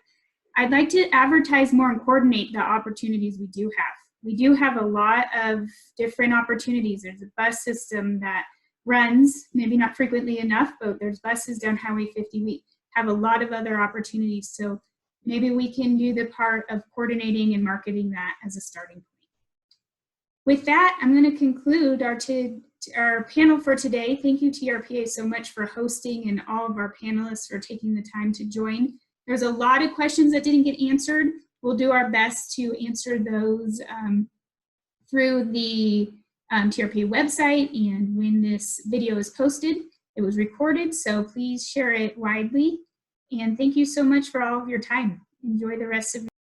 I'd like to advertise more and coordinate the opportunities we do have. We do have a lot of different opportunities. There's a bus system that runs, maybe not frequently enough, but there's buses down Highway 50. We have a lot of other opportunities. So maybe we can do the part of coordinating and marketing that as a starting point. With that, I'm going to conclude our panel for today. Thank you, TRPA, so much for hosting, and all of our panelists for taking the time to join. There's a lot of questions that didn't get answered. We'll do our best to answer those through the TRPA website, and when this video is posted, it was recorded, so please share it widely. And thank you so much for all of your time. Enjoy the rest of your